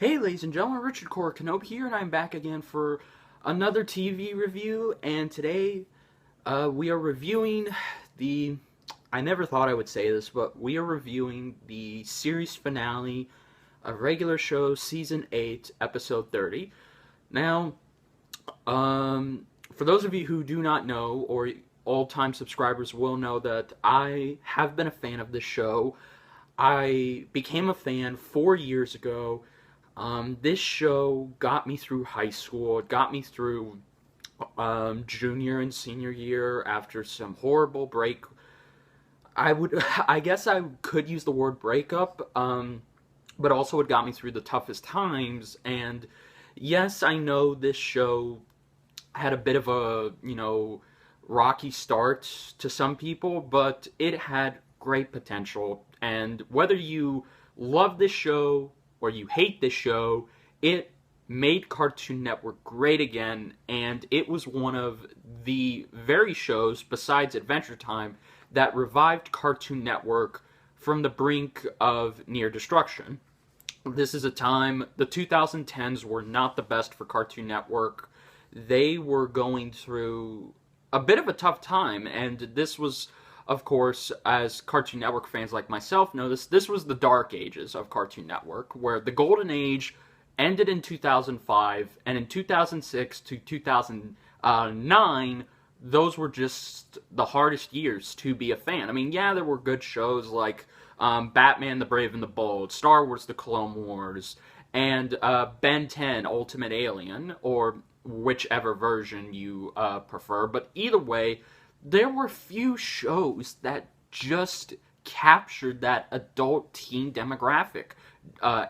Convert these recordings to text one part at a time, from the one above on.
Hey ladies and gentlemen, Richard Core Kenobi here, and I'm back again for another TV review, and today we are reviewing I never thought I would say this, but we are reviewing the series finale of Regular Show Season 8, Episode 30. Now, for those of you who do not know, or old-time subscribers will know that I have been a fan of this show. I became a fan 4 years ago. This show got me through high school. It got me through junior and senior year after some horrible break. I guess I could use the word breakup, but also it got me through the toughest times. And yes, I know this show had a bit of a, rocky start to some people, but it had great potential. And whether you love this show or you hate this show, it made Cartoon Network great again, and it was one of the very shows, besides Adventure Time, that revived Cartoon Network from the brink of near destruction. This is a time, the 2010s were not the best for Cartoon Network. They were going through a bit of a tough time, and this was, of course, as Cartoon Network fans like myself know, this was the dark ages of Cartoon Network, where the golden age ended in 2005, and in 2006 to 2009, those were just the hardest years to be a fan. I mean, yeah, there were good shows like Batman the Brave and the Bold, Star Wars The Clone Wars, and Ben 10 Ultimate Alien, or whichever version you prefer, but either way, there were few shows that just captured that adult teen demographic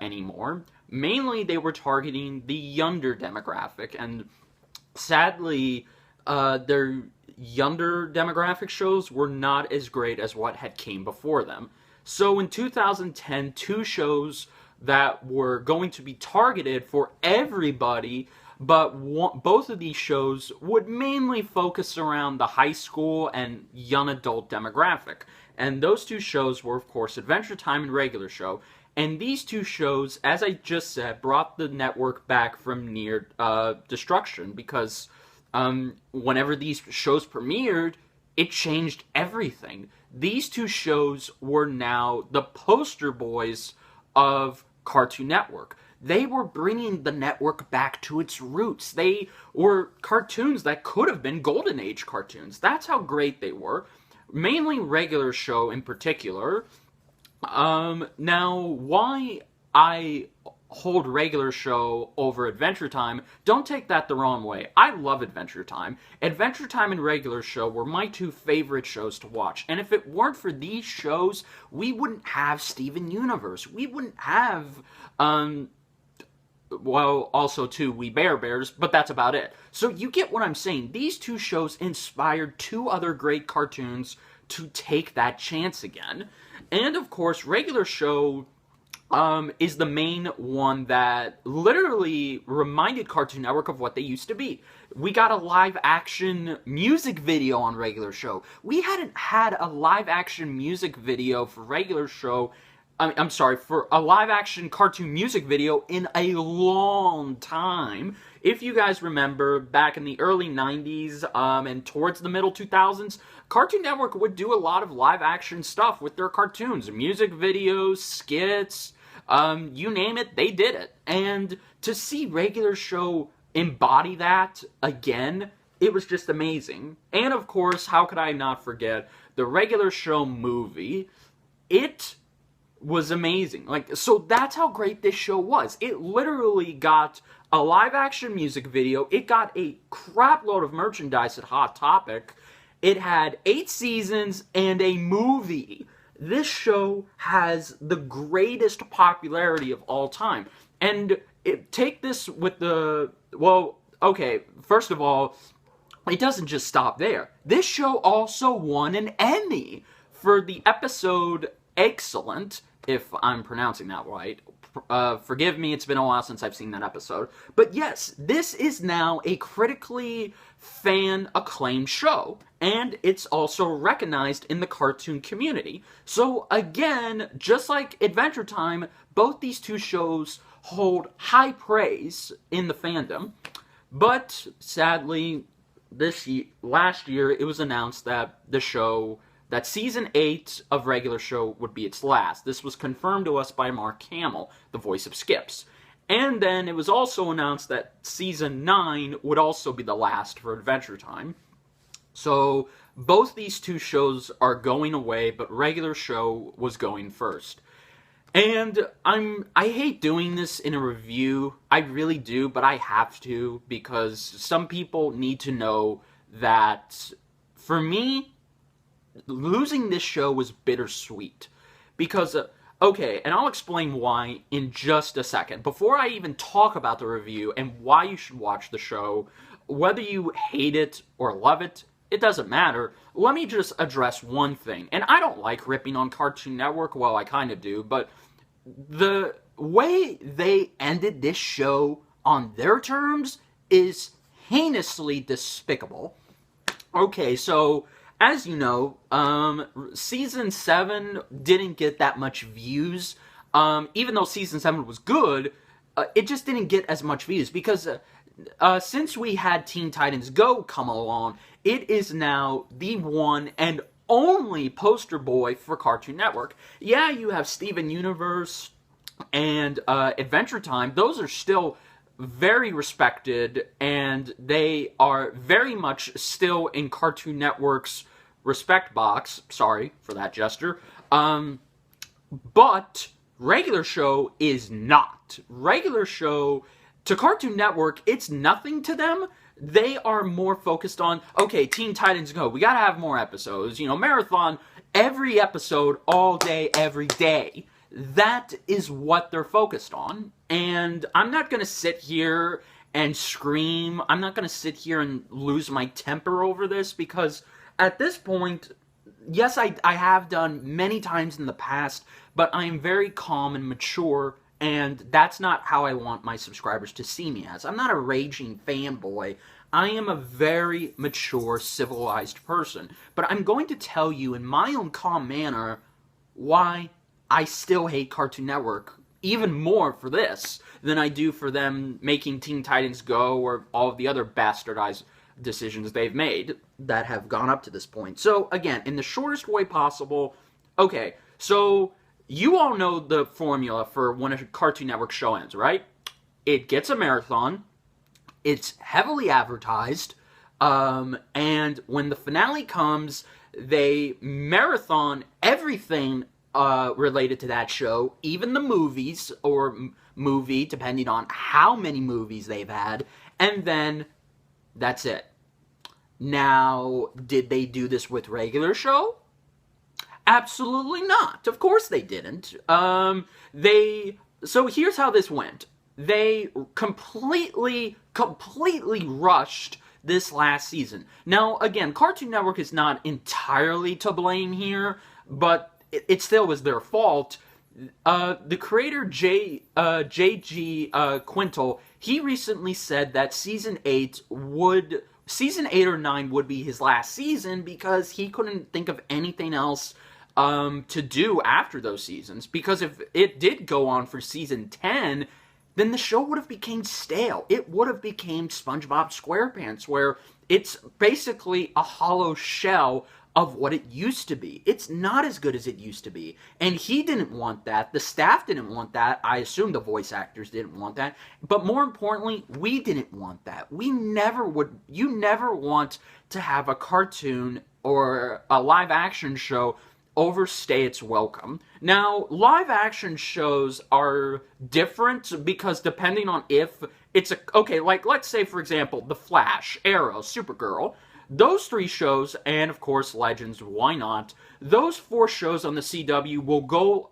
anymore. Mainly, they were targeting the younger demographic, and sadly, their younger demographic shows were not as great as what had came before them. So in 2010, two shows that were going to be targeted for everybody, but both of these shows would mainly focus around the high school and young adult demographic. And those two shows were, of course, Adventure Time and Regular Show. And these two shows, as I just said, brought the network back from near destruction, because whenever these shows premiered, it changed everything. These two shows were now the poster boys of Cartoon Network. They were bringing the network back to its roots. They were cartoons that could have been Golden Age cartoons. That's how great they were. Mainly Regular Show in particular. Now, why I hold Regular Show over Adventure Time, don't take that the wrong way. I love Adventure Time. Adventure Time and Regular Show were my two favorite shows to watch. And if it weren't for these shows, we wouldn't have Steven Universe. We wouldn't have, well, also, too, We Bare Bears, but that's about it. So you get what I'm saying. These two shows inspired two other great cartoons to take that chance again. And, of course, Regular Show is the main one that literally reminded Cartoon Network of what they used to be. We got a live-action music video on Regular Show. We hadn't had a live-action music video for Regular Show, I'm sorry, for a live-action cartoon music video in a long time. If you guys remember, back in the early 90s and towards the middle 2000s, Cartoon Network would do a lot of live-action stuff with their cartoons. Music videos, skits, you name it, they did it. And to see Regular Show embody that again, it was just amazing. And of course, how could I not forget the Regular Show movie? It was amazing. So that's how great this show was. It literally got a live-action music video. It got a crap load of merchandise at Hot Topic. It had 8 seasons and a movie. This show has the greatest popularity of all time. And take this with the... Well, okay, first of all, it doesn't just stop there. This show also won an Emmy for the episode Excellent, if I'm pronouncing that right. Forgive me, it's been a while since I've seen that episode. But yes, this is now a critically fan-acclaimed show, and it's also recognized in the cartoon community. So again, just like Adventure Time, both these two shows hold high praise in the fandom. But sadly, last year, it was announced that that season 8 of regular show would be its last. This was confirmed to us by Mark Hamill, the voice of Skips. And then it was also announced that season 9 would also be the last for Adventure Time. So both these two shows are going away, but regular show was going first. And I hate doing this in a review. I really do, but I have to, because some people need to know that, for me, losing this show was bittersweet. Because, okay, and I'll explain why in just a second. Before I even talk about the review and why you should watch the show, whether you hate it or love it, it doesn't matter. Let me just address one thing. And I don't like ripping on Cartoon Network. Well, I kind of do, but the way they ended this show on their terms is heinously despicable. Okay, so as you know, season 7 didn't get that much views. Even though season 7 was good, it just didn't get as much views because since we had Teen Titans Go come along, it is now the one and only poster boy for Cartoon Network. Yeah, you have Steven Universe and Adventure Time. Those are still very respected, and they are very much still in Cartoon Network's respect box. Sorry for that gesture. But regular show is not. Regular show, to Cartoon Network, it's nothing to them. They are more focused on, okay, Teen Titans Go, we gotta have more episodes, marathon, every episode, all day, every day. That is what they're focused on, and I'm not gonna sit here and scream, I'm not gonna sit here and lose my temper over this, because at this point, yes, I have done many times in the past, but I am very calm and mature, and that's not how I want my subscribers to see me as. I'm not a raging fanboy. I am a very mature, civilized person. But I'm going to tell you in my own calm manner why I still hate Cartoon Network even more for this than I do for them making Teen Titans Go or all of the other bastardized decisions they've made that have gone up to this point. So, again, in the shortest way possible, okay, so you all know the formula for when a Cartoon Network show ends, right? It gets a marathon, it's heavily advertised, and when the finale comes, they marathon everything related to that show, even the movies, or movie, depending on how many movies they've had, and then that's it. Now, did they do this with regular show? Absolutely not. Of course they didn't. So here's how this went. They completely rushed this last season. Now, again, Cartoon Network is not entirely to blame here, but it still was their fault. The creator, J.G. Quintel, he recently said that season 8 or 9 would be his last season because he couldn't think of anything else to do after those seasons. Because if it did go on for season 10, then the show would have become stale. It would have become SpongeBob SquarePants, where it's basically a hollow shell of what it used to be. It's not as good as it used to be. And he didn't want that. The staff didn't want that. I assume the voice actors didn't want that. But more importantly, we didn't want that. You never want to have a cartoon or a live action show overstay its welcome. Now, live action shows are different because depending on if it's okay, like let's say for example, The Flash, Arrow, Supergirl, those 3 shows, and of course Legends, why not? Those 4 shows on the CW will go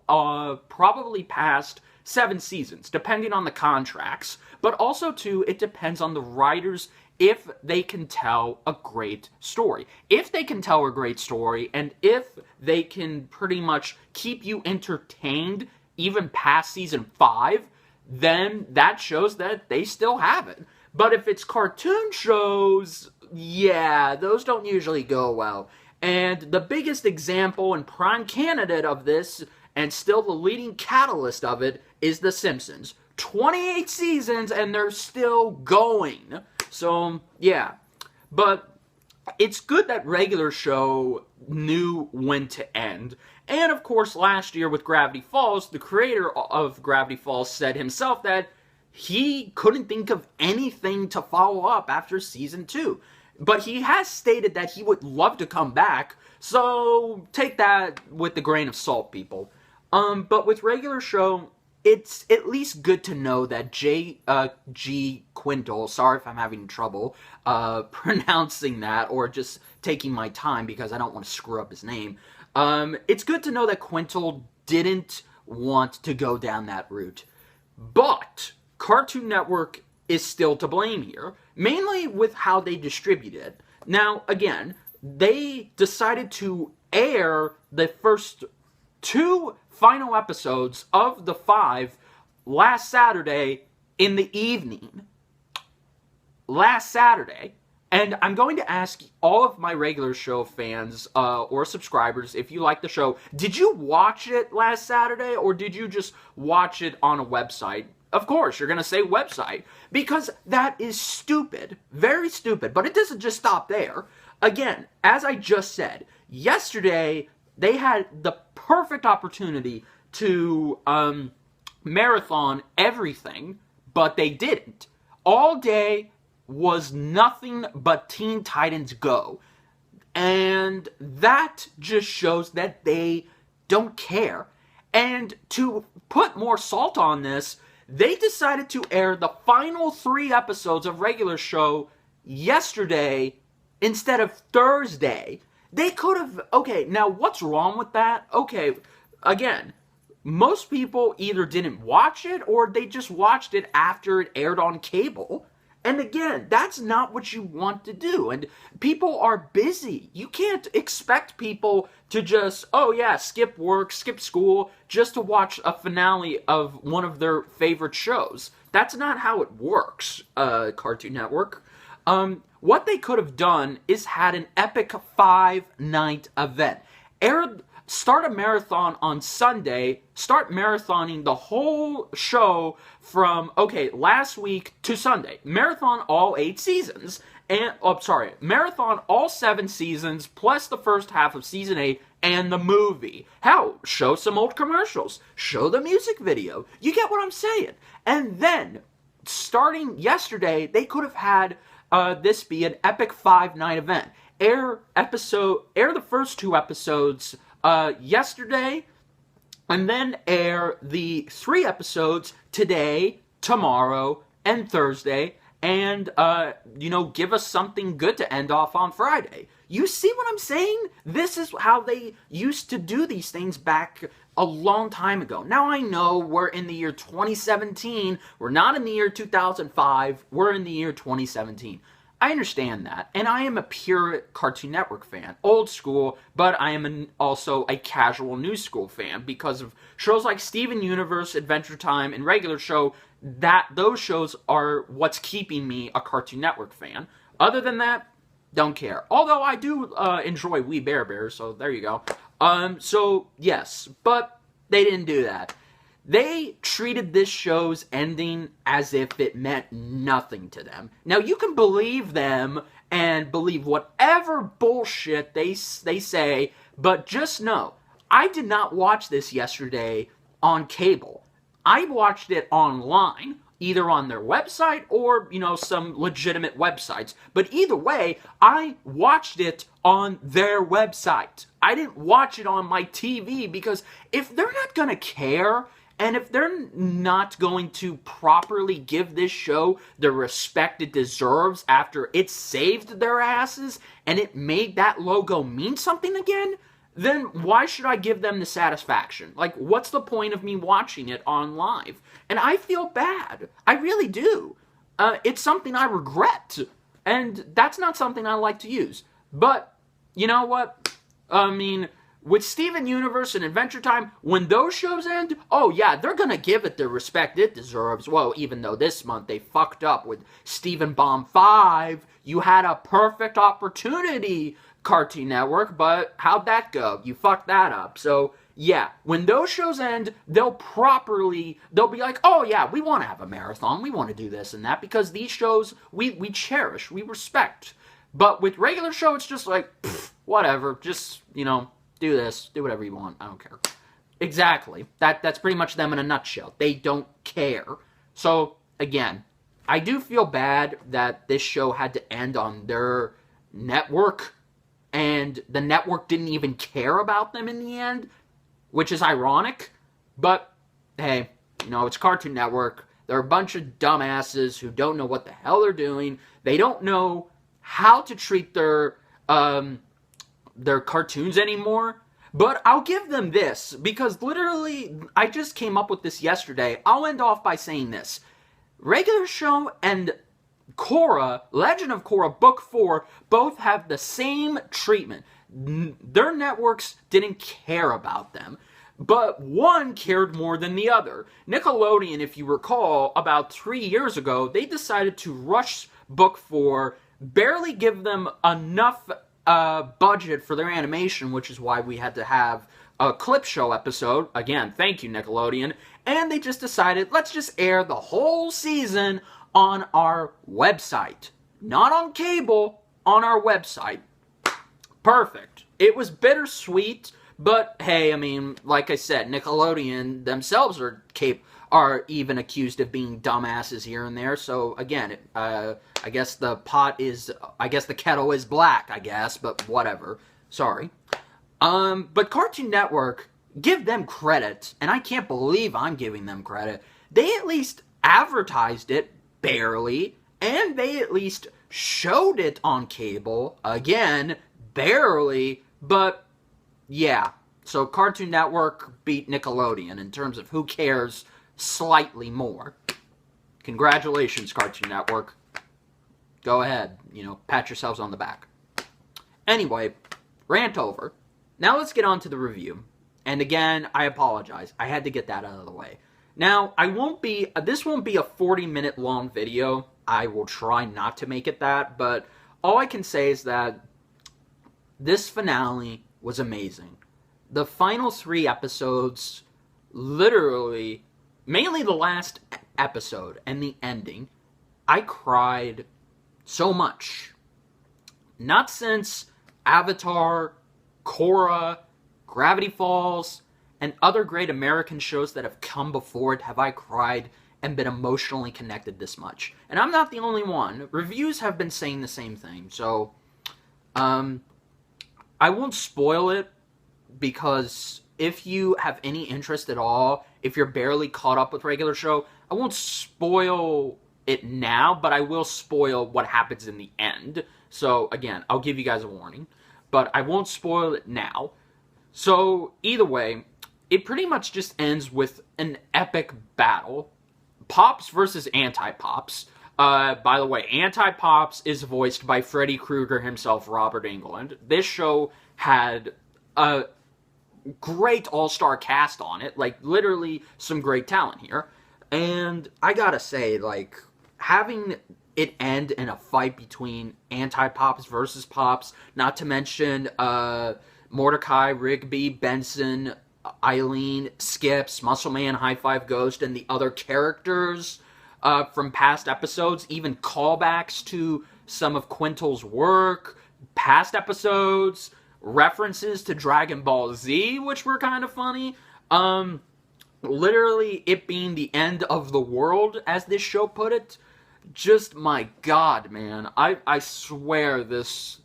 probably past 7 seasons, depending on the contracts. But also too, it depends on the writers if they can tell a great story. If they can tell a great story, and if they can pretty much keep you entertained, even past season 5, then that shows that they still have it. But if it's cartoon shows, yeah, those don't usually go well. And the biggest example and prime candidate of this, and still the leading catalyst of it, is The Simpsons. 28 seasons and they're still going. So, yeah. But it's good that regular show knew when to end. And of course, last year with Gravity Falls, the creator of Gravity Falls said himself that he couldn't think of anything to follow up after season 2. But he has stated that he would love to come back, so take that with a grain of salt, people. But with regular show, it's at least good to know that G. Quintel, sorry if I'm having trouble pronouncing that, or just taking my time because I don't want to screw up his name. It's good to know that Quintel didn't want to go down that route. But Cartoon Network is still to blame here, mainly with how they distribute it. Now, again, they decided to air the first 2 final episodes of the 5 last Saturday in the evening. Last Saturday. And I'm going to ask all of my regular show fans or subscribers, if you like the show, did you watch it last Saturday or did you just watch it on a website? Of course, you're going to say website, because that is stupid. Very stupid. But it doesn't just stop there. Again, as I just said, yesterday they had the perfect opportunity to marathon everything, but they didn't. All day was nothing but Teen Titans Go. And that just shows that they don't care. And to put more salt on this, they decided to air the final 3 episodes of regular show yesterday instead of Thursday. They could have... Okay, now what's wrong with that? Okay, again, most people either didn't watch it or they just watched it after it aired on cable. And again, that's not what you want to do. And people are busy. You can't expect people to just, oh yeah, skip work, skip school, just to watch a finale of one of their favorite shows. That's not how it works, Cartoon Network. What they could have done is had an epic 5-night event. Start a marathon on Sunday, start marathoning the whole show from, last week to Sunday. Marathon all 8 seasons, marathon all 7 seasons, plus the first half of season 8, and the movie. Hell, show some old commercials, show the music video. You get what I'm saying? And then, starting yesterday, they could have had this be an epic 5-night event. Air the first 2 episodes yesterday, and then air the 3 episodes today, tomorrow, and Thursday, and, give us something good to end off on Friday. You see what I'm saying? This is how they used to do these things back a long time ago. Now I know we're in the year 2017, we're not in the year 2005, we're in the year 2017. I understand that, and I am a pure Cartoon Network fan. Old school, but I am also a casual new school fan because of shows like Steven Universe, Adventure Time, and regular show. Those shows are what's keeping me a Cartoon Network fan. Other than that, don't care. Although I do enjoy We Bare Bears, so there you go. So yes, but they didn't do that. They treated this show's ending as if it meant nothing to them. Now, you can believe them and believe whatever bullshit they say, but just know, I did not watch this yesterday on cable. I watched it online, either on their website or, some legitimate websites. But either way, I watched it on their website. I didn't watch it on my TV because if they're not gonna care, and if they're not going to properly give this show the respect it deserves after it saved their asses and it made that logo mean something again, then why should I give them the satisfaction? Like, what's the point of me watching it on live? And I feel bad. I really do. It's something I regret. And that's not something I like to use. But, you know what? I mean, with Steven Universe and Adventure Time, when those shows end, oh yeah, they're gonna give it the respect it deserves. Well, even though this month they fucked up with Steven Bomb 5, you had a perfect opportunity, Cartoon Network, but how'd that go? You fucked that up. So, yeah, when those shows end, they'll be like, oh yeah, we want to have a marathon, we want to do this and that, because these shows we cherish, we respect. But with regular show, it's just like, whatever, just, do this, do whatever you want, I don't care. Exactly. That's pretty much them in a nutshell. They don't care. So, again, I do feel bad that this show had to end on their network, and the network didn't even care about them in the end, which is ironic, but, hey, it's Cartoon Network. They're a bunch of dumbasses who don't know what the hell they're doing. They don't know how to treat their cartoons anymore. But I'll give them this, because literally, I just came up with this yesterday. I'll end off by saying this. Regular Show and Korra, Legend of Korra, Book 4, both have the same treatment. Their networks didn't care about them, but one cared more than the other. Nickelodeon, if you recall, about 3 years ago, they decided to rush Book 4, barely give them enough budget for their animation, which is why we had to have a clip show episode. Again, thank you, Nickelodeon. And they just decided, let's just air the whole season on our website. Not on cable, on our website. Perfect. It was bittersweet, but hey, like I said, Nickelodeon themselves are even accused of being dumbasses here and there. So again, I guess the kettle is black, I guess, but whatever. Sorry. But Cartoon Network, give them credit, and I can't believe I'm giving them credit. They at least advertised it, barely, and they at least showed it on cable, again, barely, but yeah. So Cartoon Network beat Nickelodeon in terms of who cares slightly more. Congratulations, Cartoon Network. Go ahead, pat yourselves on the back. Anyway, rant over. Now let's get on to the review. And again, I apologize. I had to get that out of the way. Now, this won't be a 40-minute long video. I will try not to make it that, but all I can say is that this finale was amazing. The final 3 episodes, literally, mainly the last episode and the ending, I cried so much. Not since Avatar, Korra, Gravity Falls, and other great American shows that have come before it have I cried and been emotionally connected this much. And I'm not the only one. Reviews have been saying the same thing, so I won't spoil it, because if you have any interest at all, if you're barely caught up with regular show, I won't spoil it now, but I will spoil what happens in the end. So again, I'll give you guys a warning, but I won't spoil it now. So either way, it pretty much just ends with an epic battle. Pops versus Anti-Pops. By the way, Anti-Pops is voiced by Freddy Krueger himself, Robert Englund. This show had a great all-star cast on it. Like, literally some great talent here. And I gotta say, like, having it end in a fight between Anti-Pops versus Pops, not to mention Mordecai, Rigby, Benson, Eileen, Skips, Muscle Man, High Five Ghost, and the other characters from past episodes, even callbacks to some of Quintel's work, past episodes, references to Dragon Ball Z, which were kind of funny. Literally, it being the end of the world, as this show put it. Just, my God, man. I swear this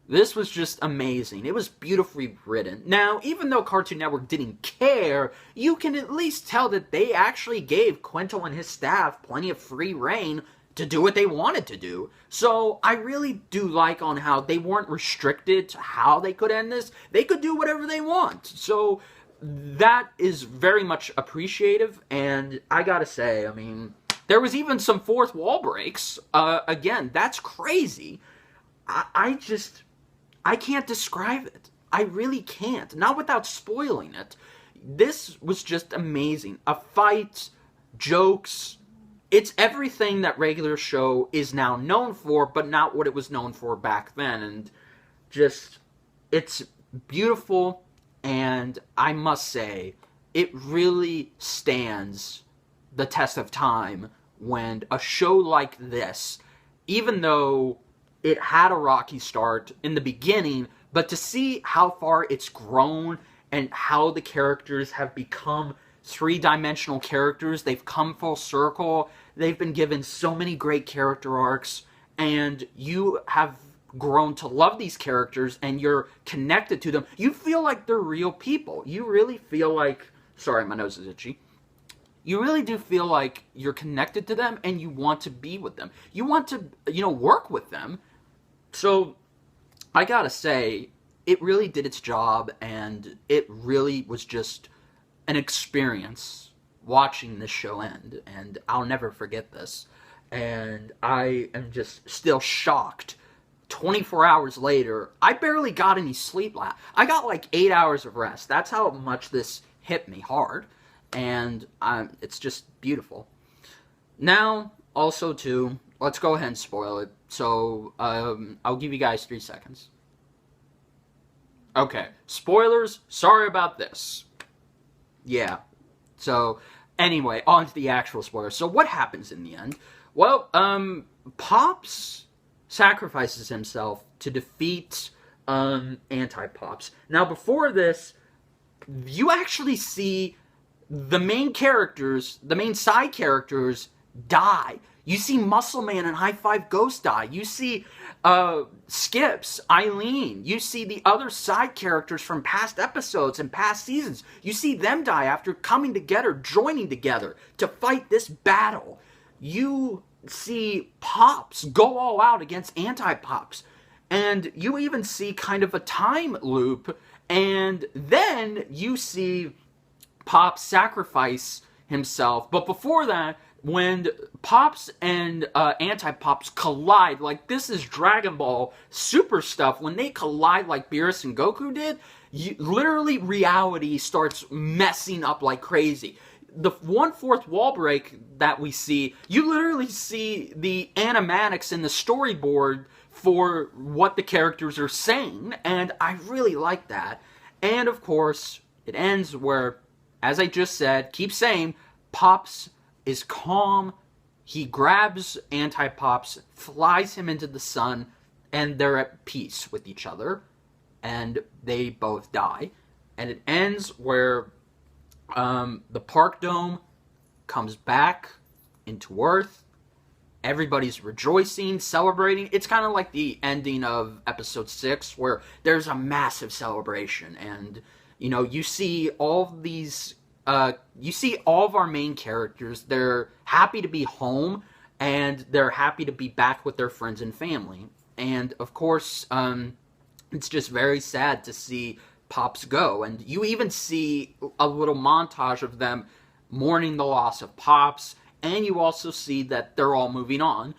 was just amazing. It was beautifully written. Now, even though Cartoon Network didn't care, you can at least tell that they actually gave Quintel and his staff plenty of free reign to do what they wanted to do. So, I really do like on how they weren't restricted to how they could end this. They could do whatever they want. So, that is very much appreciative, and I gotta say, I mean, there was even some fourth wall breaks. Again, that's crazy. I can't describe it. I really can't. Not without spoiling it. This was just amazing. A fight, jokes. It's everything that regular show is now known for, but not what it was known for back then. And just, it's beautiful, and I must say, it really stands the test of time when a show like this, even though it had a rocky start in the beginning, but to see how far it's grown and how the characters have become three-dimensional characters, they've come full circle, they've been given so many great character arcs, and you have grown to love these characters and you're connected to them. You feel like they're real people. You really feel like... Sorry, my nose is itchy. You really do feel like you're connected to them and you want to be with them. You want to, work with them. So, I gotta say, it really did its job, and it really was just an experience watching this show end, and I'll never forget this. And I am just still shocked. 24 hours later, I barely got any sleep last. I got like 8 hours of rest. That's how much this hit me hard. And it's just beautiful. Now, also too, let's go ahead and spoil it. So, I'll give you guys 3 seconds. Okay, spoilers, sorry about this. Yeah, so, anyway, on to the actual spoilers. So, what happens in the end? Well, Pops sacrifices himself to defeat, Anti-Pops. Now, before this, you actually see the main characters, the main side characters, die. You see Muscle Man and High Five Ghost die. You see Skips, Eileen. You see the other side characters from past episodes and past seasons. You see them die after coming together, joining together to fight this battle. You see Pops go all out against Anti-Pops. And you even see kind of a time loop. And then you see Pops sacrifice himself. But before that, when Pops and Anti-Pops collide, like this is Dragon Ball Super stuff, when they collide like Beerus and Goku did, literally reality starts messing up like crazy. The 1/4 wall break that we see, you literally see the animatics in the storyboard for what the characters are saying, and I really like that. And of course, it ends where, as I just said, keep saying, Pops is calm, he grabs Anti-Pops, flies him into the sun, and they're at peace with each other, and they both die. And it ends where the Park Dome comes back into Earth, everybody's rejoicing, celebrating. It's kind of like the ending of episode 6, where there's a massive celebration, and you see all of these, you see all of our main characters. They're happy to be home, and they're happy to be back with their friends and family. And of course, it's just very sad to see Pops go. And you even see a little montage of them mourning the loss of Pops, and you also see that they're all moving on.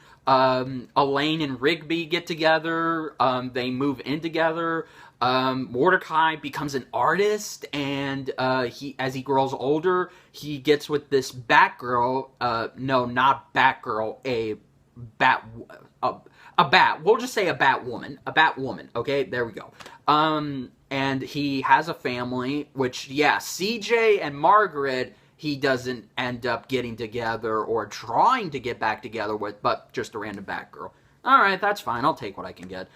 Elaine and Rigby get together, they move in together. Mordecai becomes an artist, and as he grows older, he gets with this Batgirl. No, not Batgirl, a bat. We'll just say a Batwoman. A Batwoman. Okay, there we go. And he has a family, which, yeah, CJ and Margaret, he doesn't end up getting together or trying to get back together with, but just a random Batgirl. Alright, that's fine. I'll take what I can get.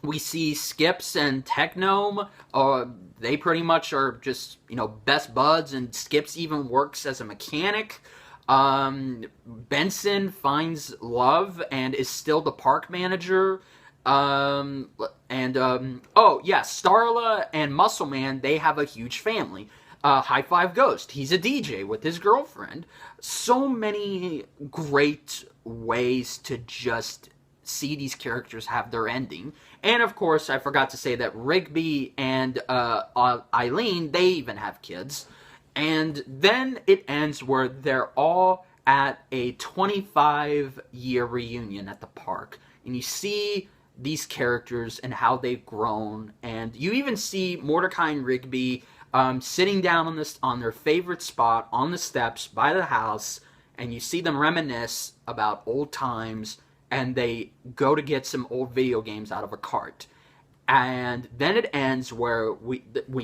We see Skips and Technome. They pretty much are just, best buds, and Skips even works as a mechanic. Benson finds love and is still the park manager. Oh yeah, Starla and Muscle Man, they have a huge family. High Five Ghost, he's a DJ with his girlfriend. So many great ways to just see these characters have their ending. And of course, I forgot to say that Rigby and Eileen, they even have kids. And then it ends where they're all at a 25-year reunion at the park. And you see these characters and how they've grown. And you even see Mordecai and Rigby sitting down on their favorite spot on the steps by the house, and you see them reminisce about old times, and they go to get some old video games out of a cart. And then it ends where we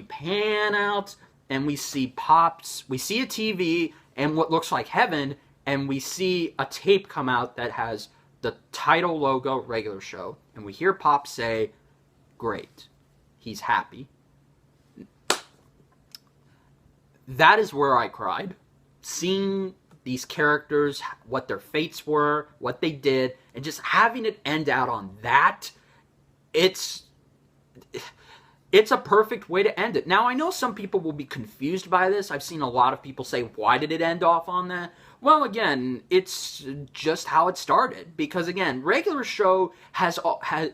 pan out and we see Pops, we see a TV and what looks like heaven, and we see a tape come out that has the title logo, regular show, and we hear Pop say, "Great, he's happy." That is where I cried. Seeing these characters, what their fates were, what they did, and just having it end out on that, it's a perfect way to end it. Now, I know some people will be confused by this. I've seen a lot of people say, why did it end off on that? Well, again, it's just how it started. Because, again, regular show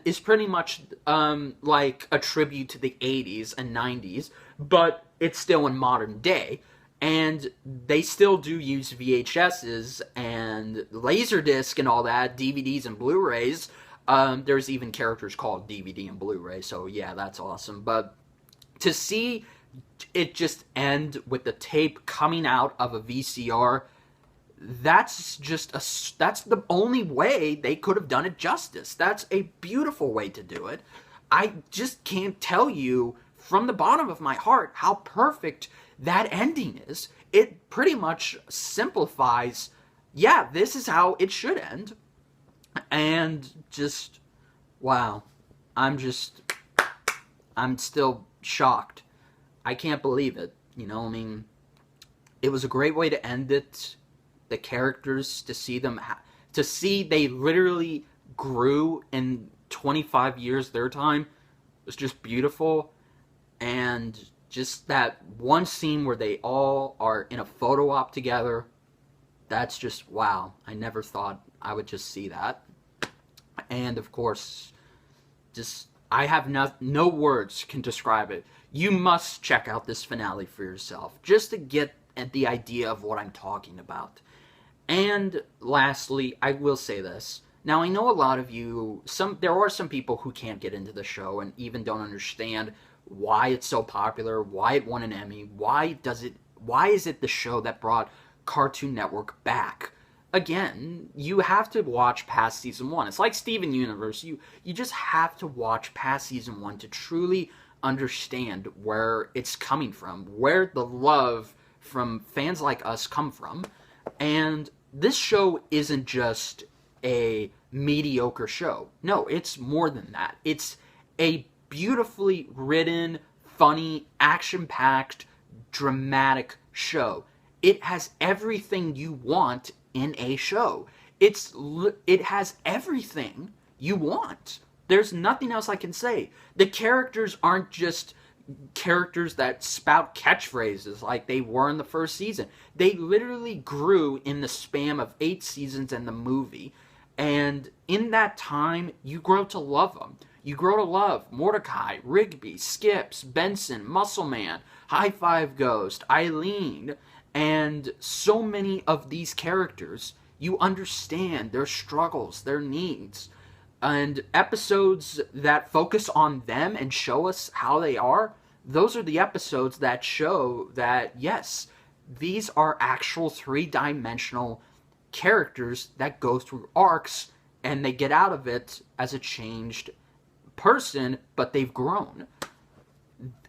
is pretty much like a tribute to the 80s and 90s, but it's still in modern day. And they still do use VHSs and Laserdisc and all that, DVDs and Blu-rays. There's even characters called DVD and Blu-ray, so yeah, that's awesome. But to see it just end with the tape coming out of a VCR, that's the only way they could have done it justice. That's a beautiful way to do it. I just can't tell you from the bottom of my heart how perfect that ending is. It pretty much simplifies, yeah, this is how it should end. And just, wow, I'm still shocked. I can't believe it, you know, I mean, it was a great way to end it. The characters, to see they literally grew in 25 years their time, was just beautiful. And just that one scene where they all are in a photo op together, that's just, wow, I never thought I would just see that. And of course, just, I have no words can describe it. You must check out this finale for yourself, just to get at the idea of what I'm talking about. And lastly, I will say this. Now, I know a lot of you, there are some people who can't get into the show and even don't understand why it's so popular, why it won an Emmy, why is it the show that brought Cartoon Network back? Again, you have to watch past season 1. It's like Steven Universe. You just have to watch past season 1 to truly understand where it's coming from, where the love from fans like us come from. And this show isn't just a mediocre show. No, it's more than that. It's a beautifully written, funny, action-packed, dramatic show. It has everything you want in a show. It has everything you want. There's nothing else I can say. The characters aren't just characters that spout catchphrases like they were in the first season. They literally grew in the span of 8 seasons and the movie. And in that time, you grow to love them. You grow to love Mordecai, Rigby, Skips, Benson, Muscleman, High Five Ghost, Eileen, and so many of these characters. You understand their struggles, their needs. And episodes that focus on them and show us how they are, those are the episodes that show that, yes, these are actual 3-dimensional characters that go through arcs, and they get out of it as a changed person, but they've grown.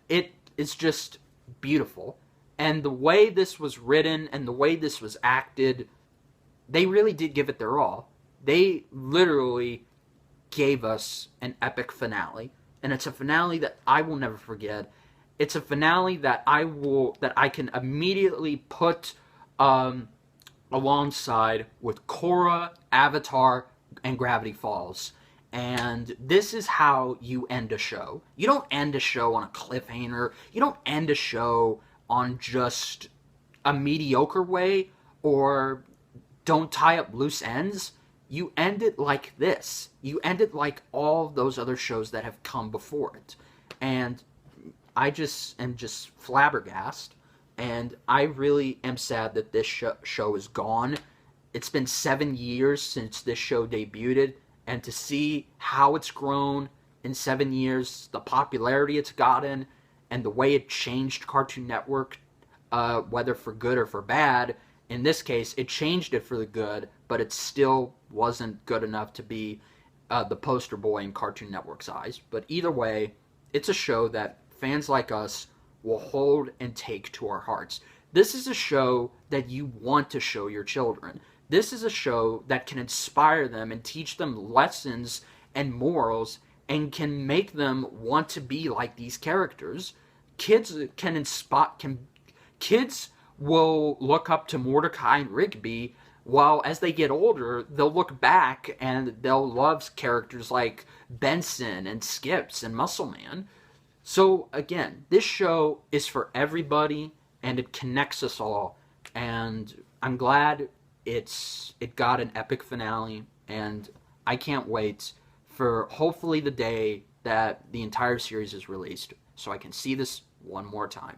It is just beautiful. And the way this was written and the way this was acted, they really did give it their all. They literally gave us an epic finale, and it's a finale that I will never forget. It's a finale that I can immediately put alongside with Korra, Avatar, and Gravity Falls. And this is how you end a show. You don't end a show on a cliffhanger. You don't end a show on just a mediocre way, or don't tie up loose ends. You end it like this. You end it like all those other shows that have come before it. And I just am just flabbergasted. And I really am sad that this show is gone. It's been 7 years since this show debuted. and to see how it's grown in 7 years, the popularity it's gotten, and the way it changed Cartoon Network, whether for good or for bad. In this case, it changed it for the good, but it still wasn't good enough to be the poster boy in Cartoon Network's eyes. But either way, it's a show that fans like us will hold and take to our hearts. This is a show that you want to show your children. This is a show that can inspire them and teach them lessons and morals and can make them want to be like these characters. Kids kids will look up to Mordecai and Rigby, while as they get older, they'll look back and they'll love characters like Benson and Skips and Muscle Man. So again, this show is for everybody and it connects us all, and I'm glad it got an epic finale, and I can't wait for hopefully the day that the entire series is released so I can see this one more time.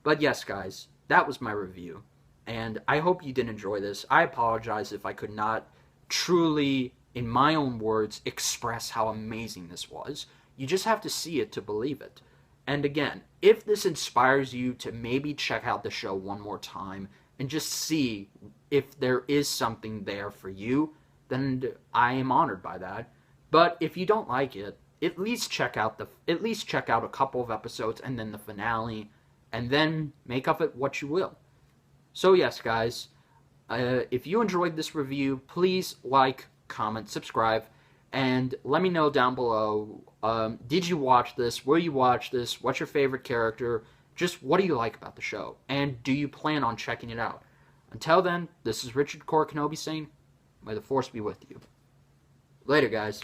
But yes, guys, that was my review, and I hope you did enjoy this. I apologize if I could not truly, in my own words, express how amazing this was. You just have to see it to believe it. And again, if this inspires you to maybe check out the show one more time and just see if there is something there for you, then I am honored by that. But if you don't like it, at least check out a couple of episodes and then the finale, and then make of it what you will. So yes, guys, if you enjoyed this review, please like, comment, subscribe, and let me know down below, did you watch this? Will you watch this? What's your favorite character? Just what do you like about the show? And do you plan on checking it out? Until then, this is Richard Core Kenobi saying, may the Force be with you. Later, guys.